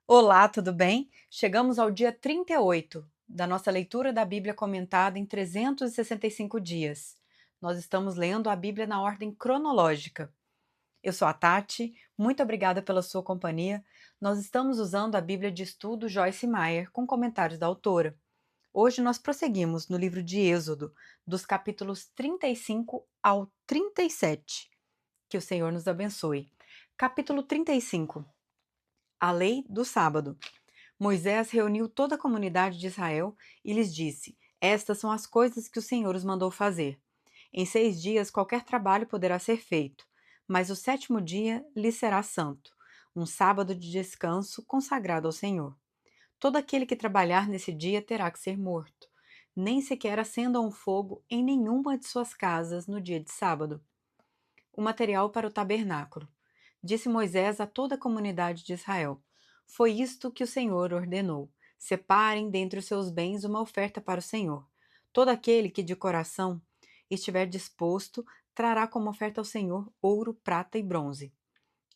Olá, tudo bem? Chegamos ao dia 38 da nossa leitura da Bíblia comentada em 365 dias. Nós estamos lendo a Bíblia na ordem cronológica. Eu sou a Tati, muito obrigada pela sua companhia. Nós estamos usando a Bíblia de estudo Joyce Meyer com comentários da autora. Hoje nós prosseguimos no livro de Êxodo, dos capítulos 35 ao 37. Que o Senhor nos abençoe. Capítulo 35. A lei do sábado. Moisés reuniu toda a comunidade de Israel e lhes disse: Estas são as coisas que o Senhor os mandou fazer. Em 6 dias qualquer trabalho poderá ser feito, mas o sétimo dia lhe será santo, um sábado de descanso consagrado ao Senhor. Todo aquele que trabalhar nesse dia terá que ser morto. Nem sequer acenda um fogo em nenhuma de suas casas no dia de sábado. O material para o tabernáculo. Disse Moisés a toda a comunidade de Israel: Foi isto que o Senhor ordenou: separem dentre os seus bens uma oferta para o Senhor. Todo aquele que de coração estiver disposto trará como oferta ao Senhor ouro, prata e bronze,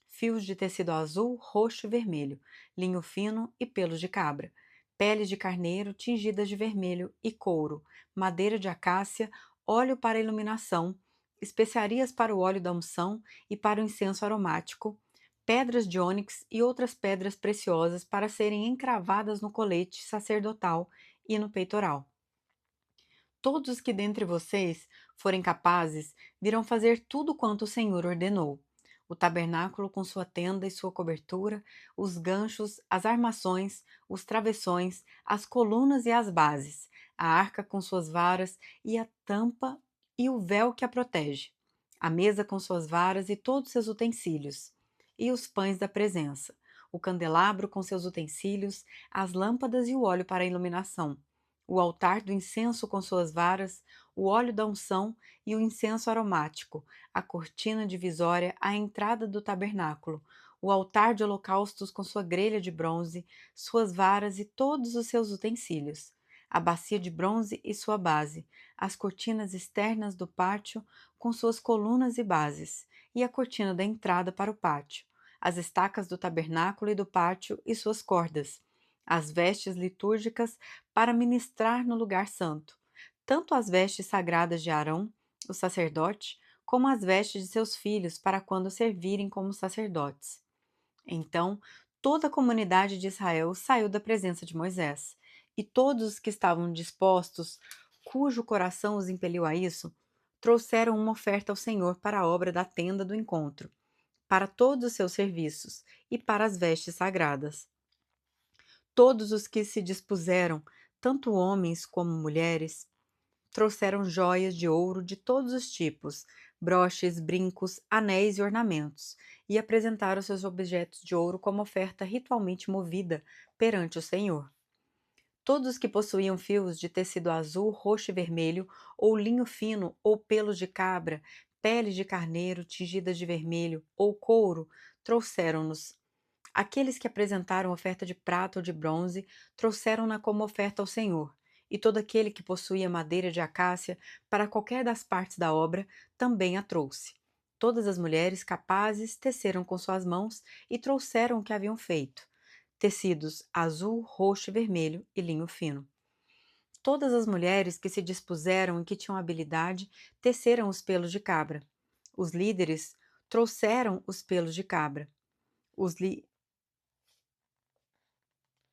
fios de tecido azul, roxo e vermelho, linho fino e pelos de cabra, peles de carneiro tingidas de vermelho e couro, madeira de acácia, óleo para iluminação, especiarias para o óleo da unção e para o incenso aromático, pedras de ônix e outras pedras preciosas para serem encravadas no colete sacerdotal e no peitoral. Todos os que dentre vocês forem capazes virão fazer tudo quanto o Senhor ordenou: o tabernáculo com sua tenda e sua cobertura, os ganchos, as armações, os travessões, as colunas e as bases, a arca com suas varas e a tampa e o véu que a protege, a mesa com suas varas e todos seus utensílios, e os pães da presença, o candelabro com seus utensílios, as lâmpadas e o óleo para a iluminação, o altar do incenso com suas varas, o óleo da unção e o incenso aromático, a cortina divisória à entrada do tabernáculo, o altar de holocaustos com sua grelha de bronze, suas varas e todos os seus utensílios, a bacia de bronze e sua base, as cortinas externas do pátio com suas colunas e bases, e a cortina da entrada para o pátio, as estacas do tabernáculo e do pátio e suas cordas, as vestes litúrgicas para ministrar no lugar santo, tanto as vestes sagradas de Arão, o sacerdote, como as vestes de seus filhos para quando servirem como sacerdotes. Então, toda a comunidade de Israel saiu da presença de Moisés, e todos os que estavam dispostos, cujo coração os impeliu a isso, trouxeram uma oferta ao Senhor para a obra da tenda do encontro, para todos os seus serviços e para as vestes sagradas. Todos os que se dispuseram, tanto homens como mulheres, trouxeram joias de ouro de todos os tipos, broches, brincos, anéis e ornamentos, e apresentaram seus objetos de ouro como oferta ritualmente movida perante o Senhor. Todos os que possuíam fios de tecido azul, roxo e vermelho, ou linho fino, ou pelos de cabra, peles de carneiro tingidas de vermelho, ou couro, trouxeram-nos. Aqueles que apresentaram oferta de prata ou de bronze trouxeram-na como oferta ao Senhor, e todo aquele que possuía madeira de acácia para qualquer das partes da obra também a trouxe. Todas as mulheres capazes teceram com suas mãos e trouxeram o que haviam feito: tecidos azul, roxo e vermelho e linho fino. Todas as mulheres que se dispuseram e que tinham habilidade teceram os pelos de cabra. Os líderes trouxeram os pelos de cabra. Os, li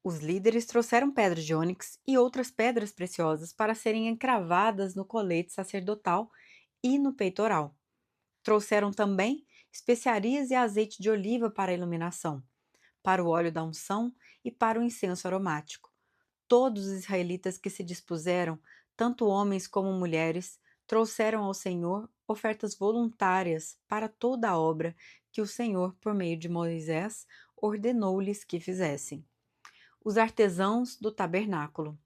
Os líderes trouxeram pedras de ônix e outras pedras preciosas para serem encravadas no colete sacerdotal e no peitoral. Trouxeram também especiarias e azeite de oliva para a iluminação, para o óleo da unção e para o incenso aromático. Todos os israelitas que se dispuseram, tanto homens como mulheres, trouxeram ao Senhor ofertas voluntárias para toda a obra que o Senhor, por meio de Moisés, ordenou-lhes que fizessem. Os artesãos do tabernáculo.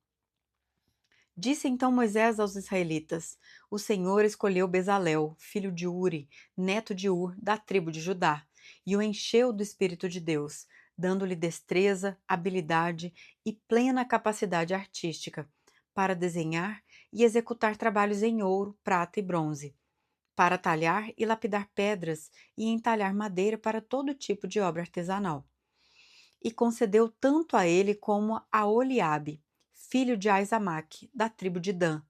Disse então Moisés aos israelitas: O Senhor escolheu Bezalel, filho de Uri, neto de Ur, da tribo de Judá, e o encheu do Espírito de Deus, dando-lhe destreza, habilidade e plena capacidade artística para desenhar e executar trabalhos em ouro, prata e bronze, para talhar e lapidar pedras e entalhar madeira para todo tipo de obra artesanal. e concedeu tanto a ele como a Oliabe, filho de Aizamaque, da tribo de Dan,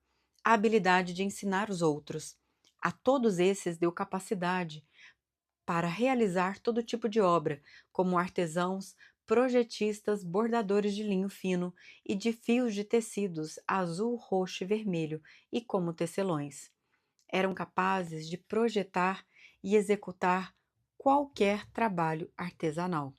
a habilidade de ensinar os outros. A todos esses deu capacidade para realizar todo tipo de obra, como artesãos, projetistas, bordadores de linho fino e de fios de tecidos azul, roxo e vermelho, e como tecelões. Eram capazes de projetar e executar qualquer trabalho artesanal.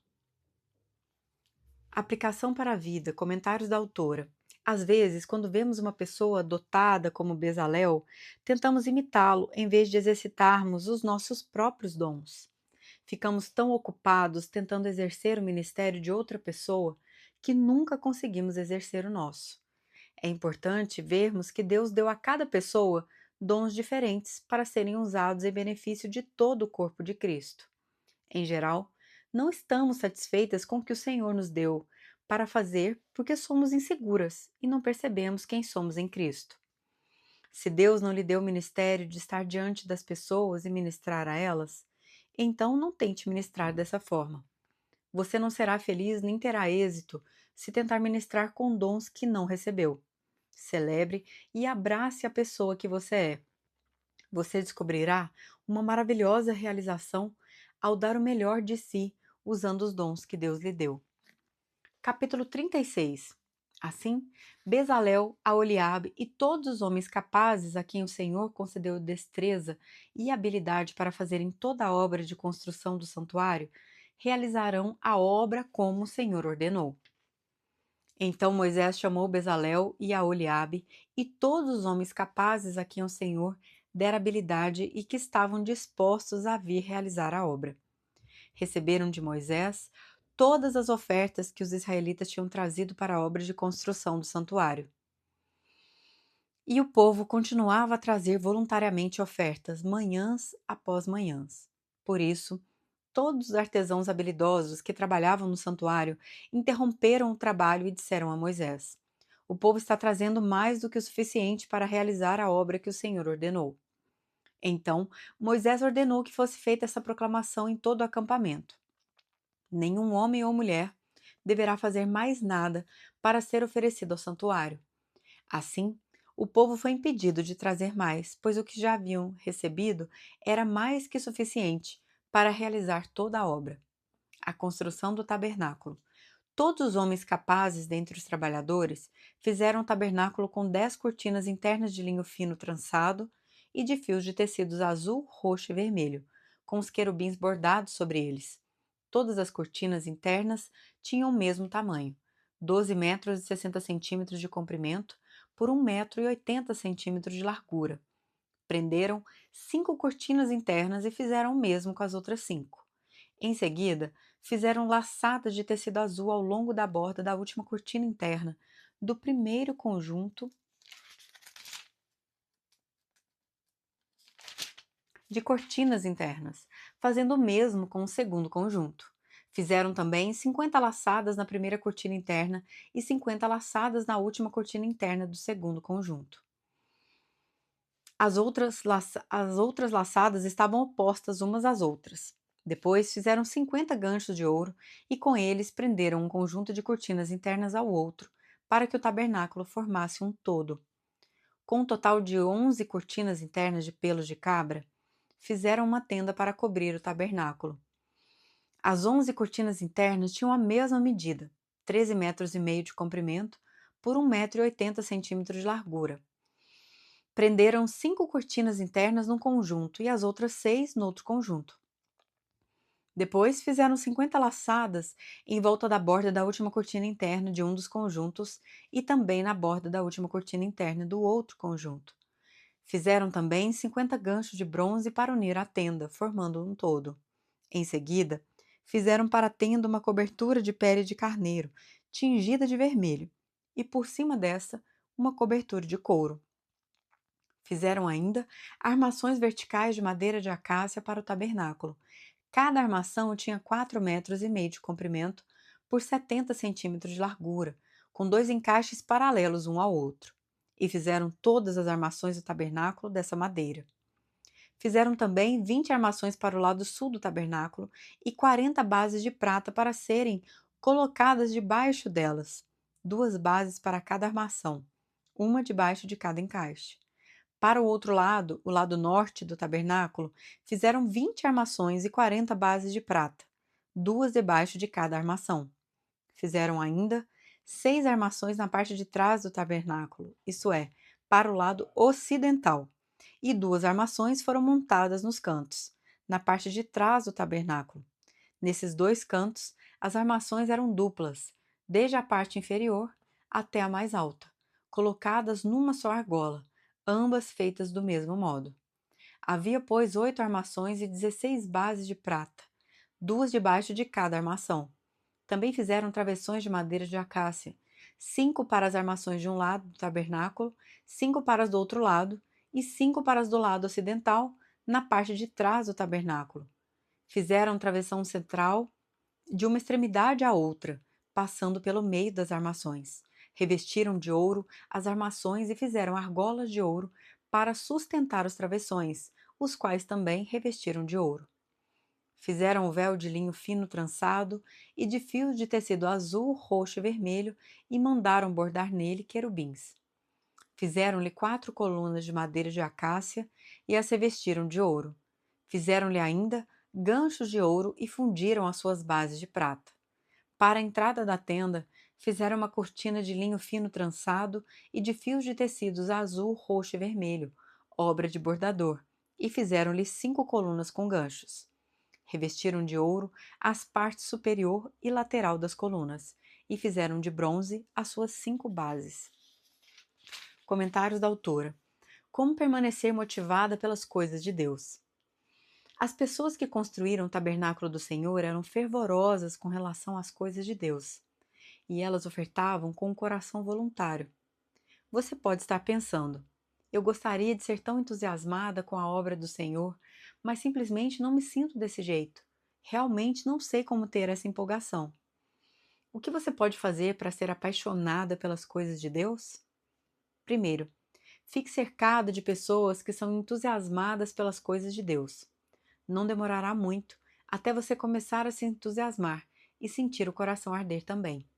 Aplicação para a vida, comentários da autora. Às vezes, quando vemos uma pessoa dotada como Bezalel, tentamos imitá-lo em vez de exercitarmos os nossos próprios dons. Ficamos tão ocupados tentando exercer o ministério de outra pessoa que nunca conseguimos exercer o nosso. É importante vermos que Deus deu a cada pessoa dons diferentes para serem usados em benefício de todo o corpo de Cristo. Em geral, não estamos satisfeitas com o que o Senhor nos deu para fazer porque somos inseguras e não percebemos quem somos em Cristo. Se Deus não lhe deu o ministério de estar diante das pessoas e ministrar a elas, então não tente ministrar dessa forma. Você não será feliz nem terá êxito se tentar ministrar com dons que não recebeu. Celebre e abrace a pessoa que você é. Você descobrirá uma maravilhosa realização ao dar o melhor de si usando os dons que Deus lhe deu. Capítulo 36. Assim, Bezalel, Aholiabe e todos os homens capazes a quem o Senhor concedeu destreza e habilidade para fazerem toda a obra de construção do santuário, realizarão a obra como o Senhor ordenou. Então Moisés chamou Bezalel e Aholiabe e todos os homens capazes a quem o Senhor dera habilidade e que estavam dispostos a vir realizar a obra. Receberam de Moisés todas as ofertas que os israelitas tinham trazido para a obra de construção do santuário. E o povo continuava a trazer voluntariamente ofertas, manhãs após manhãs. Por isso, todos os artesãos habilidosos que trabalhavam no santuário interromperam o trabalho e disseram a Moisés: O povo está trazendo mais do que o suficiente para realizar a obra que o Senhor ordenou. Então, Moisés ordenou que fosse feita essa proclamação em todo o acampamento. Nenhum homem ou mulher deverá fazer mais nada para ser oferecido ao santuário. Assim, o povo foi impedido de trazer mais, pois o que já haviam recebido era mais que suficiente para realizar toda a obra. A construção do tabernáculo. Todos os homens capazes dentre os trabalhadores fizeram o tabernáculo com 10 cortinas internas de linho fino trançado e de fios de tecidos azul, roxo e vermelho, com os querubins bordados sobre eles. Todas as cortinas internas tinham o mesmo tamanho, 12 metros e 60 centímetros de comprimento por 1 metro e 80 centímetros de largura. Prenderam 5 cortinas internas e fizeram o mesmo com as outras 5. Em seguida, fizeram laçadas de tecido azul ao longo da borda da última cortina interna do primeiro conjunto de cortinas internas, fazendo o mesmo com o segundo conjunto. Fizeram também 50 laçadas na primeira cortina interna e 50 laçadas na última cortina interna do segundo conjunto. As outras laçadas estavam opostas umas às outras. Depois fizeram 50 ganchos de ouro e com eles prenderam um conjunto de cortinas internas ao outro, para que o tabernáculo formasse um todo. Com um total de 11 cortinas internas de pelos de cabra, fizeram uma tenda para cobrir o tabernáculo. As 11 cortinas internas tinham a mesma medida, 13 metros e meio de comprimento por 1 metro e 80 centímetros de largura. Prenderam 5 cortinas internas num conjunto e as outras 6 no outro conjunto. Depois fizeram 50 laçadas em volta da borda da última cortina interna de um dos conjuntos e também na borda da última cortina interna do outro conjunto. Fizeram também 50 ganchos de bronze para unir a tenda, formando um todo. Em seguida, fizeram para a tenda uma cobertura de pele de carneiro, tingida de vermelho, e por cima dessa, uma cobertura de couro. Fizeram ainda armações verticais de madeira de acácia para o tabernáculo. Cada armação tinha 4 metros e meio de comprimento por 70 centímetros de largura, com 2 encaixes paralelos um ao outro. E fizeram todas as armações do tabernáculo dessa madeira. Fizeram também 20 armações para o lado sul do tabernáculo e 40 bases de prata para serem colocadas debaixo delas, 2 bases para cada armação, uma debaixo de cada encaixe. Para o outro lado, o lado norte do tabernáculo, fizeram 20 armações e 40 bases de prata, 2 debaixo de cada armação. Fizeram ainda 6 armações na parte de trás do tabernáculo, isto é, para o lado ocidental, e 2 armações foram montadas nos cantos, na parte de trás do tabernáculo. Nesses 2 cantos, as armações eram duplas, desde a parte inferior até a mais alta, colocadas numa só argola, ambas feitas do mesmo modo. Havia, pois, 8 armações e 16 bases de prata, 2 debaixo de cada armação. Também fizeram travessões de madeira de acácia, 5 para as armações de um lado do tabernáculo, 5 para as do outro lado e 5 para as do lado ocidental, na parte de trás do tabernáculo. Fizeram travessão central de uma extremidade à outra, passando pelo meio das armações. Revestiram de ouro as armações e fizeram argolas de ouro para sustentar os travessões, os quais também revestiram de ouro. Fizeram o véu de linho fino trançado e de fios de tecido azul, roxo e vermelho e mandaram bordar nele querubins. Fizeram-lhe 4 colunas de madeira de acácia e as revestiram de ouro. Fizeram-lhe ainda ganchos de ouro e fundiram as suas bases de prata. Para a entrada da tenda, fizeram uma cortina de linho fino trançado e de fios de tecidos azul, roxo e vermelho, obra de bordador, e fizeram-lhe 5 colunas com ganchos. Revestiram de ouro as partes superior e lateral das colunas, e fizeram de bronze as suas 5 bases. Comentários da autora. Como permanecer motivada pelas coisas de Deus? As pessoas que construíram o tabernáculo do Senhor eram fervorosas com relação às coisas de Deus, e elas ofertavam com um coração voluntário. Você pode estar pensando: eu gostaria de ser tão entusiasmada com a obra do Senhor, mas simplesmente não me sinto desse jeito. Realmente não sei como ter essa empolgação. O que você pode fazer para ser apaixonada pelas coisas de Deus? Primeiro, fique cercada de pessoas que são entusiasmadas pelas coisas de Deus. Não demorará muito até você começar a se entusiasmar e sentir o coração arder também.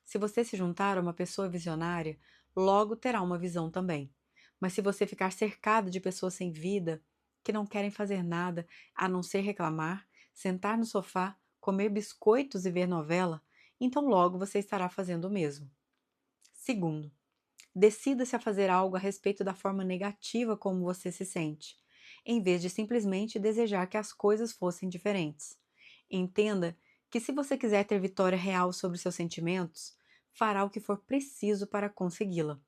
Se você se juntar a uma pessoa visionária, logo terá uma visão também. Mas se você ficar cercado de pessoas sem vida, que não querem fazer nada a não ser reclamar, sentar no sofá, comer biscoitos e ver novela, então logo você estará fazendo o mesmo. Segundo, decida-se a fazer algo a respeito da forma negativa como você se sente, em vez de simplesmente desejar que as coisas fossem diferentes. Entenda que se você quiser ter vitória real sobre seus sentimentos, fará o que for preciso para consegui-la.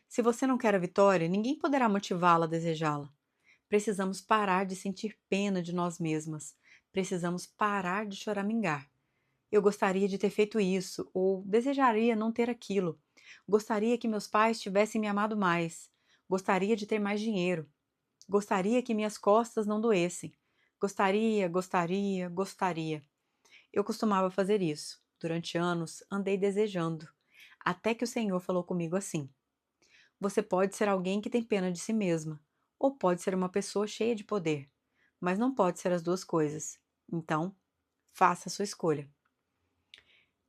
Se você não quer a vitória, ninguém poderá motivá-la a desejá-la. Precisamos parar de sentir pena de nós mesmas. Precisamos parar de choramingar. Eu gostaria de ter feito isso, ou desejaria não ter aquilo. Gostaria que meus pais tivessem me amado mais. Gostaria de ter mais dinheiro. Gostaria que minhas costas não doessem. Gostaria. Eu costumava fazer isso. Durante anos, andei desejando. Até que o Senhor falou comigo assim: você pode ser alguém que tem pena de si mesma, ou pode ser uma pessoa cheia de poder, mas não pode ser as duas coisas. Então, faça a sua escolha.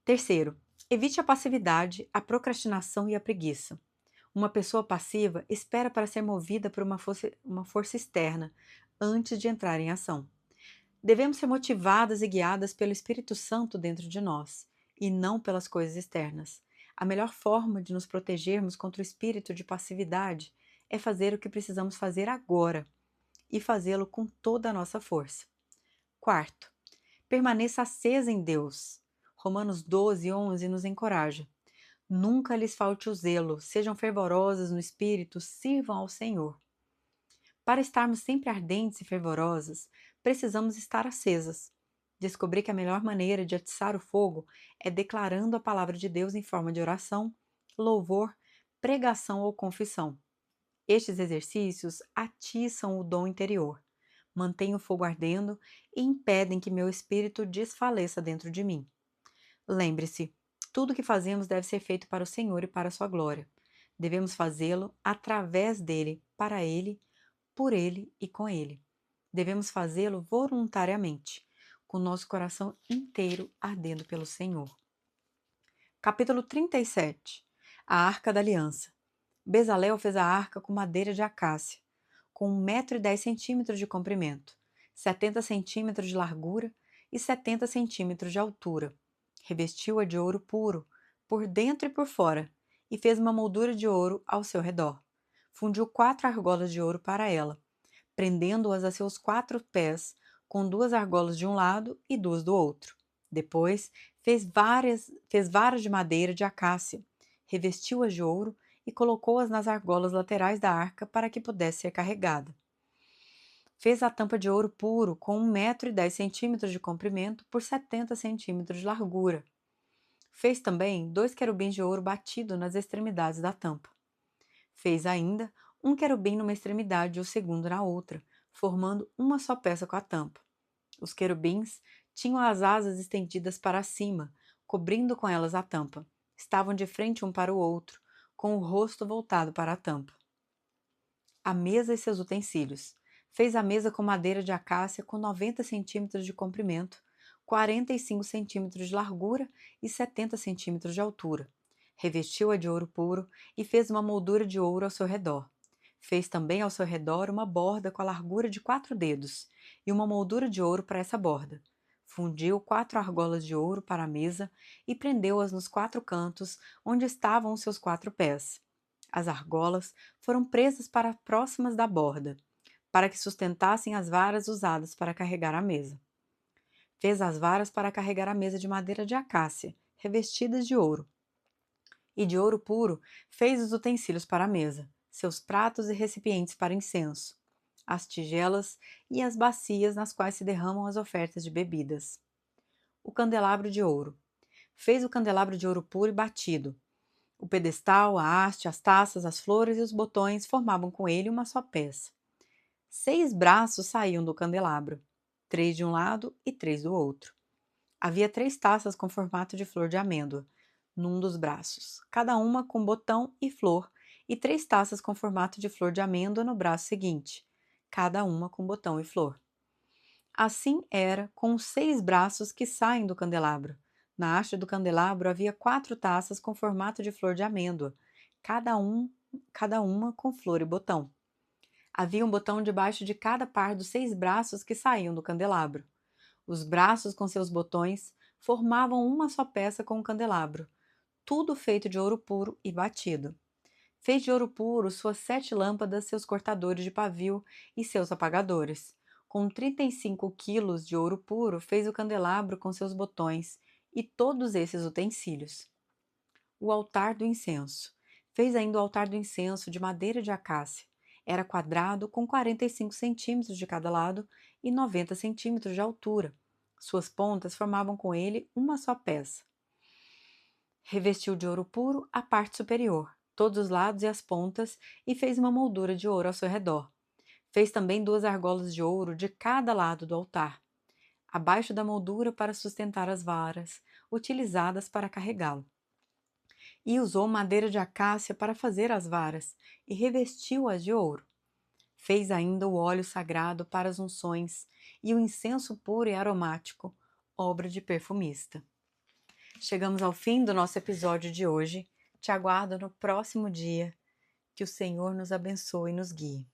Terceiro, evite a passividade, a procrastinação e a preguiça. Uma pessoa passiva espera para ser movida por uma força externa antes de entrar em ação. Devemos ser motivadas e guiadas pelo Espírito Santo dentro de nós, e não pelas coisas externas. A melhor forma de nos protegermos contra o espírito de passividade é fazer o que precisamos fazer agora, e fazê-lo com toda a nossa força. Quarto, permaneça acesa em Deus. Romanos 12:11 nos encoraja. Nunca lhes falte o zelo, sejam fervorosas no espírito, sirvam ao Senhor. Para estarmos sempre ardentes e fervorosas, precisamos estar acesas. Descobri que a melhor maneira de atiçar o fogo é declarando a palavra de Deus em forma de oração, louvor, pregação ou confissão. Estes exercícios atiçam o dom interior, mantêm o fogo ardendo e impedem que meu espírito desfaleça dentro de mim. Lembre-se, tudo o que fazemos deve ser feito para o Senhor e para a sua glória. Devemos fazê-lo através dele, para ele, por ele e com ele. Devemos fazê-lo voluntariamente, com nosso coração inteiro ardendo pelo Senhor. Capítulo 37. A Arca da Aliança. Bezalel fez a arca com madeira de acácia, com 1,10 m de comprimento, 70 centímetros de largura e 70 centímetros de altura. Revestiu-a de ouro puro, por dentro e por fora, e fez uma moldura de ouro ao seu redor. Fundiu 4 argolas de ouro para ela, prendendo-as a seus 4 pés, com 2 argolas de um lado e 2 do outro. Depois, fez varas de madeira de acácia, revestiu-as de ouro e colocou-as nas argolas laterais da arca para que pudesse ser carregada. Fez a tampa de ouro puro com 1,10 m de comprimento por 70 centímetros de largura. Fez também 2 querubins de ouro batido nas extremidades da tampa. Fez ainda um querubim numa extremidade e o segundo na outra, formando uma só peça com a tampa. Os querubins tinham as asas estendidas para cima, cobrindo com elas a tampa. Estavam de frente um para o outro, com o rosto voltado para a tampa. A mesa e seus utensílios. Fez a mesa com madeira de acácia com 90 centímetros de comprimento, 45 centímetros de largura e 70 centímetros de altura. Revestiu-a de ouro puro e fez uma moldura de ouro ao seu redor. Fez também ao seu redor uma borda com a largura de 4 dedos e uma moldura de ouro para essa borda. Fundiu 4 argolas de ouro para a mesa e prendeu-as nos 4 cantos onde estavam os seus 4 pés. As argolas foram presas para próximas da borda, para que sustentassem as varas usadas para carregar a mesa. Fez as varas para carregar a mesa de madeira de acácia, revestidas de ouro. E de ouro puro fez os utensílios para a mesa, seus pratos e recipientes para incenso, as tigelas e as bacias nas quais se derramam as ofertas de bebidas. O candelabro de ouro. Fez o candelabro de ouro puro e batido. O pedestal, a haste, as taças, as flores e os botões formavam com ele uma só peça. 6 braços saíam do candelabro, 3 de um lado e 3 do outro. Havia 3 taças com formato de flor de amêndoa, num dos braços, cada uma com botão e flor, e 3 taças com formato de flor de amêndoa no braço seguinte, cada uma com botão e flor. Assim era com os 6 braços que saem do candelabro. Na haste do candelabro havia 4 taças com formato de flor de amêndoa, cada uma com flor e botão. Havia um botão debaixo de cada par dos 6 braços que saíam do candelabro. Os braços com seus botões formavam uma só peça com o candelabro, tudo feito de ouro puro e batido. Fez de ouro puro suas 7 lâmpadas, seus cortadores de pavio e seus apagadores. Com 35 quilos de ouro puro, fez o candelabro com seus botões e todos esses utensílios. O altar do incenso. Fez ainda o altar do incenso de madeira de acácia. Era quadrado com 45 centímetros de cada lado e 90 centímetros de altura. Suas pontas formavam com ele uma só peça. Revestiu de ouro puro a parte superior, todos os lados e as pontas, e fez uma moldura de ouro ao seu redor. Fez também 2 argolas de ouro de cada lado do altar, abaixo da moldura para sustentar as varas, utilizadas para carregá-lo. E usou madeira de acácia para fazer as varas, e revestiu-as de ouro. Fez ainda o óleo sagrado para as unções, e o incenso puro e aromático, obra de perfumista. Chegamos ao fim do nosso episódio de hoje. Te aguardo no próximo dia. Que o Senhor nos abençoe e nos guie.